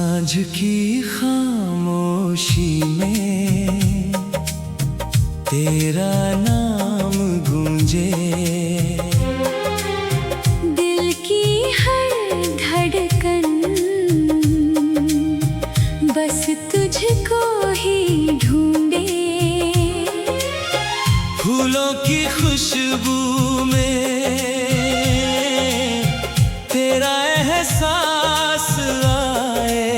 सांझ की खामोशी में तेरा नाम गूंजे, दिल की हर धड़कन बस तुझको ही ढूंढे। फूलों की खुशबू में तेरा एहसास आए,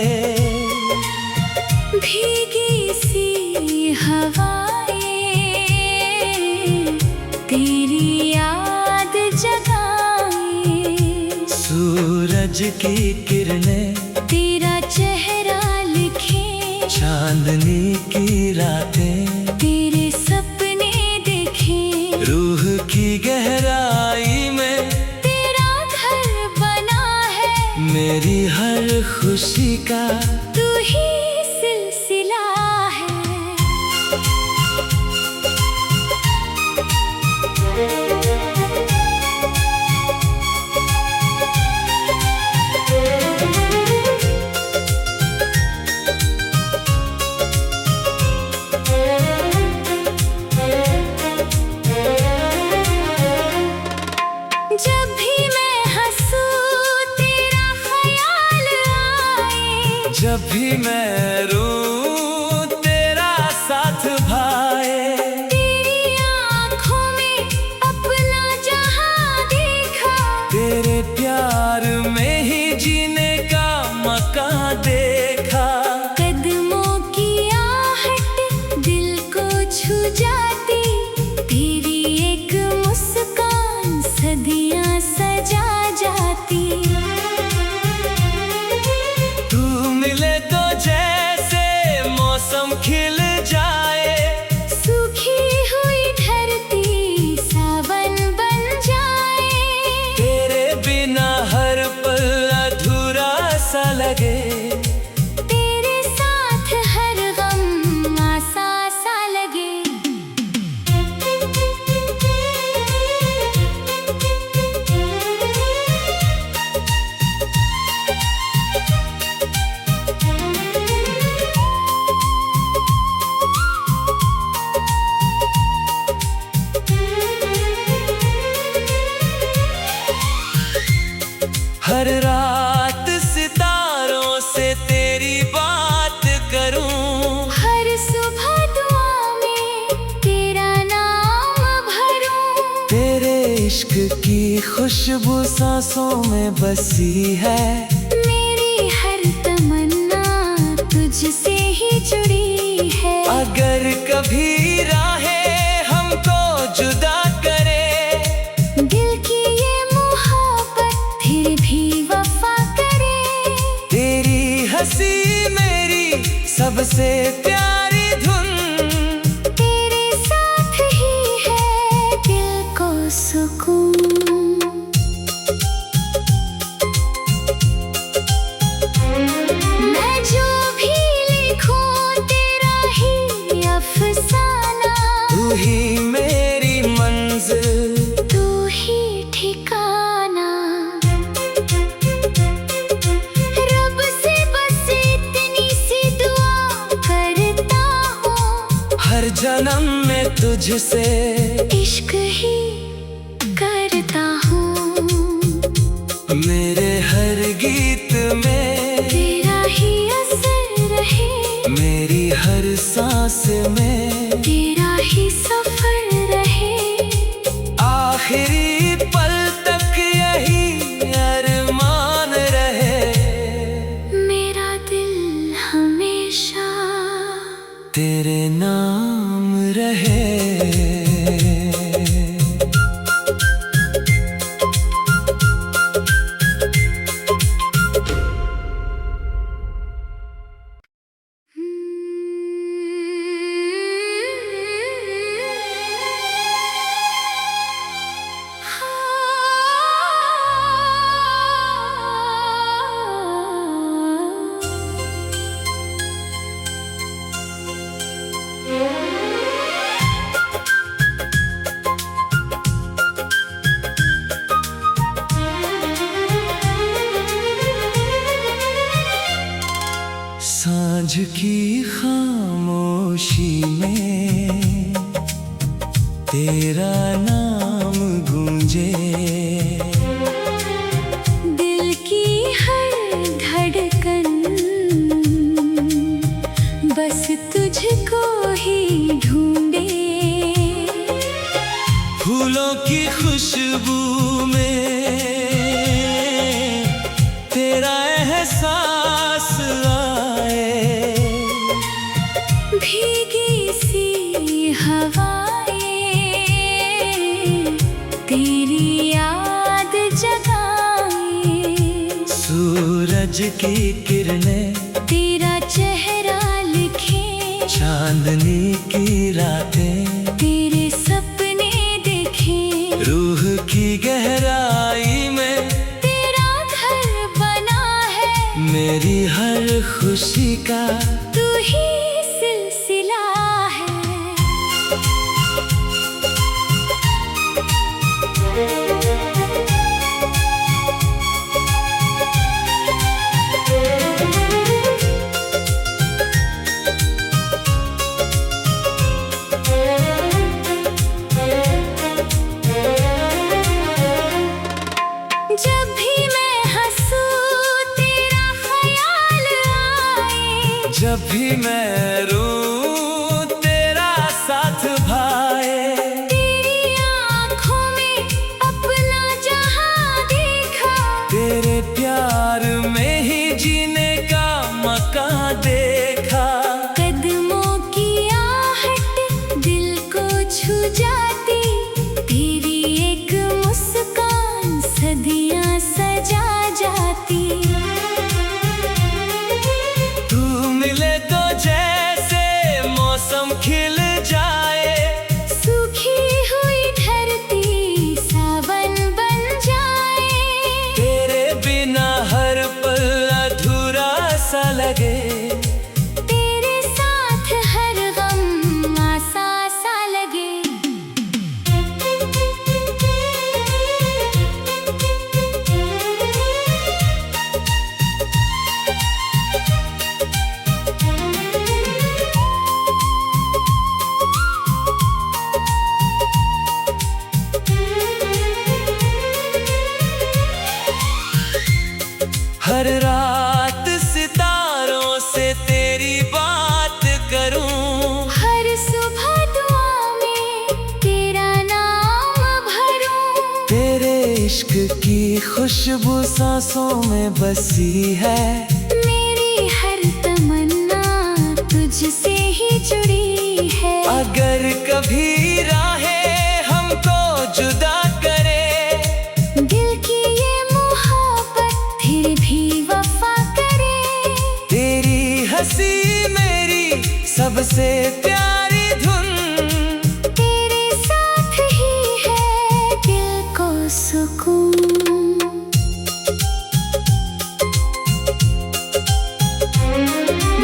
भीगी सी हवाएं तेरी याद जगाए। सूरज की किरणें तेरा चेहरा लिखे, चांदनी की रातें तेरे सपने देखे। रूह की गहराई में तेरा घर बना है, मेरी हर खुशी का तू ही सिलसिला है। जब भी मैं हंसूं तेरा ख्याल आए, जब भी मैं रोऊं तेरा साथ भाए। तेरी आँखों में अपना जहां देखा, तेरे प्यार में ही जीने का मौका देखा। कदमों की आहट दिल को छू जाती, तेरी एक मुस्कान सदियां सजा जाती। तू मिले तो जैसे मौसम खिल जाए, सूखी हुई धरती सावन बन जाए। तेरे बिना हर पल अधूरा सा लगे। तेरे साथ हर गम आसा सा लगे। हर रात सितारों से तेरी बात करूं, हर सुबह दुआ में तेरा नाम भरूं। तेरे इश्क की खुशबू सांसों में बसी है। मेरी हर तमन्ना तुझसे ही जुड़ी है। अगर कभी राहें हमको जुदा करे, दिल की ये मोहब्बत फिर भी वफा करे। तेरी हंसी मेरी सबसे प्यारी धुन। तेरे साथ ही है दिल को सुकून। मैं जो भी लिखूं तेरा ही अफसाना, तू ही मेरी मंजिल, तू ही ठिकाना। रब से बस इतनी सी दुआ करता हूँ, हर जन्म में तुझसे इश्क ही करता हूँ। मेरे हर गीत में तेरा ही असर रहे, मेरी हर सांस में तेरा ही सफर रहे। आखिरी पल तक यही अरमान रहे। मेरा दिल हमेशा तेरे नाम रहे। सांझ की खामोशी में तेरा नाम गूंजे, दिल की हर धड़कन बस तुझको ही ढूंढे। फूलों की खुशबू में तेरा एहसास आए, भीगी सी हवाएं तेरी याद जगाए। सूरज की किरणें तेरा चेहरा लिखे, चांदनी की रातें तेरे सपने देखे। रूह की गहराई में तेरा घर बना है, मेरी हर खुशी का तू ही सिलसिला है। जब भी मैं हंसूं तेरा ख्याल आए, जब भी मैं रोऊं तेरा साथ भाए। तेरी आँखों में अपना जहां देखा, तेरे प्यार में ही जीने का मौका देखा। कदमों की आहट दिल को छू जाती, तेरी एक मुस्कान सदियां सजा जाती। तू मिले तो जैसे मौसम खिल जाए, सूखी हुई धरती सावन बन जाए। तेरे बिना हर पल अधूरा सा लगे। तेरे साथ हर गम आसा सा लगे। हर रात सितारों से तेरी बात करूं, हर सुबह दुआ में तेरा नाम भरूं। तेरे इश्क की खुशबू सांसों में बसी है। मेरी हर तमन्ना तुझसे ही जुड़ी है। अगर कभी राहें हमको जुदा करे, दिल की ये मोहब्बत फिर भी वफा करे। तेरी हंसी मेरी सबसे प्यारी धुन। तेरे साथ ही है दिल को सुकून।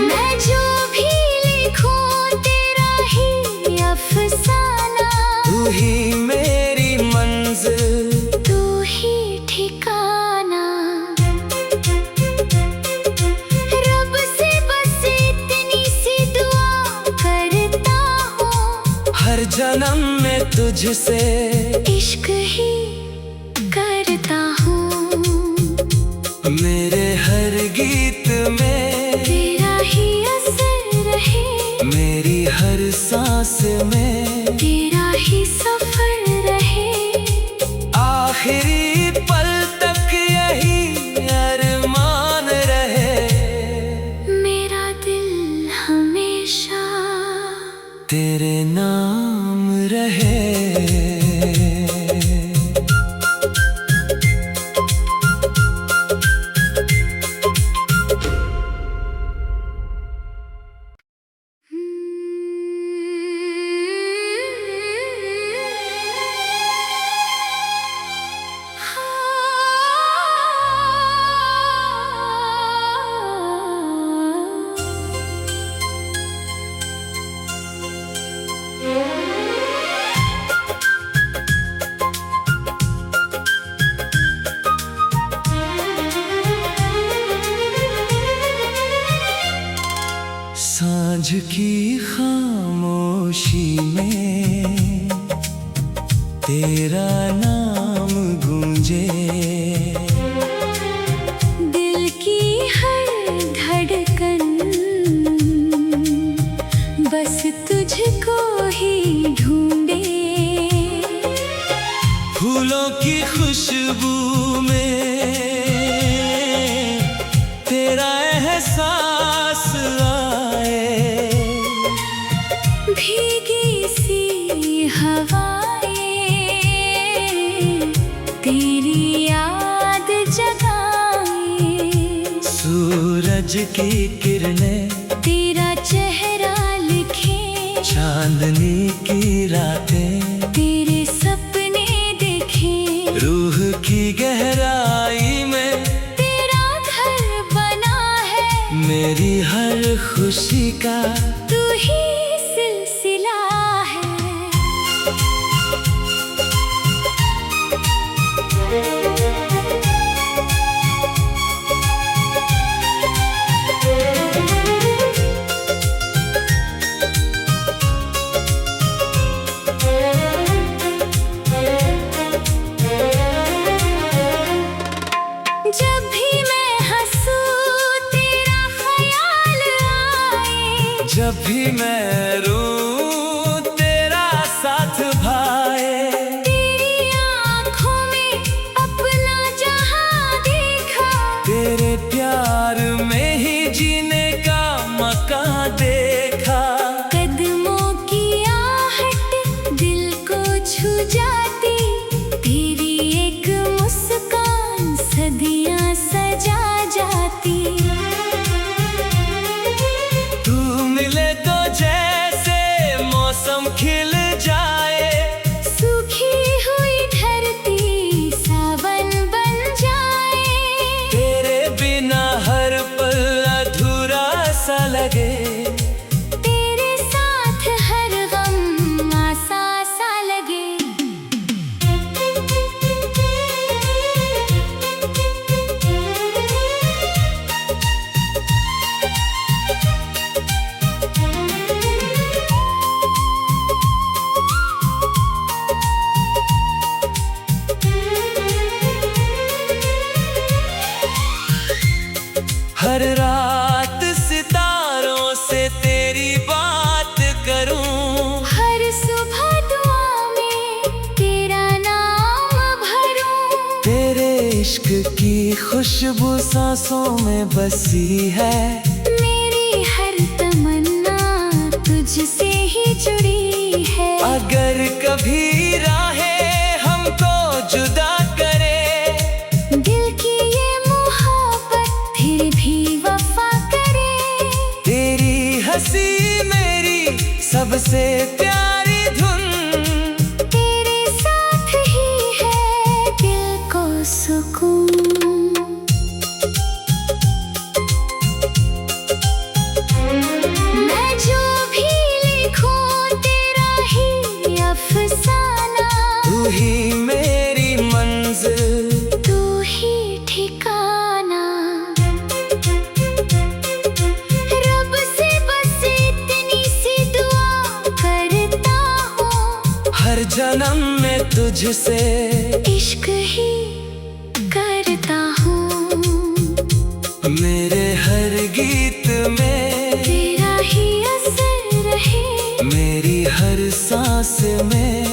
मैं जो भी लिखूं तेरा ही अफसाना, तू ही मेरी मंजिल, तू ही ठिकाना। रब से बस इतनी सी दुआ करता हूँ, हर जन्म में तुझसे इश्क ही करता हूँ। मेरे हर गीत में तेरा ही असर रहे, मेरी हर सांस में तेरा ही सफर रहे। आखिरी पल तक यही अरमान रहे। मेरा दिल हमेशा तेरे नाम रहे। सांझ की खामोशी में तेरा नाम गूंजे, दिल की हर धड़कन बस तुझको ही ढूंढे। फूलों की खुशबू में तेरा एहसास आए, भीगी सी हवाएं तेरी याद जगाए। सूरज की किरणें तेरा चेहरा लिखे, चांदनी की रातें तेरे सपने देखे। रूह की गहराई में तेरा घर बना है, मेरी हर खुशी का तू ही सिलसिला है। जब भी मैं हंसूं तेरा ख्याल आए, जब भी मैं रूं तेरा साथ भाए। तेरी आँखों में अपना जहां देखा, तेरे प्यार में ही जीने का मौका देखा। कदमों की आहट दिल को छू जाती, तेरी एक मुस्कान सदियां सजा जाती। तू मिले तो जैसे मौसम खिल जाए, सूखी हुई धरती सावन बन जाए। तेरे बिना हर पल अधूरा सा लगे। तेरे साथ हर गम आसा सा लगे। हर रात सितारों से तेरी बात करूं, हर सुबह दुआ में तेरा नाम भरूं। तेरे इश्क की खुशबू सांसों में बसी है। मेरी हर तमन्ना तुझसे ही जुड़ी है। अगर कभी राहें हमको जुदा करे, दिल की ये मोहब्बत फिर भी वफा करे। तेरी हंसी मेरी सबसे प्यारी धुन। तेरे साथ ही है दिल को सुकून। मैं जो भी लिखूं तेरा ही अफसाना, तू ही मेरी मंजिल, तू ही ठिकाना। रब से बस इतनी सी दुआ करता हूँ, हर जन्म में तुझसे इश्क ही करता हूँ। मेरे हर गीत में तेरा ही असर रहे, मेरी हर सांस में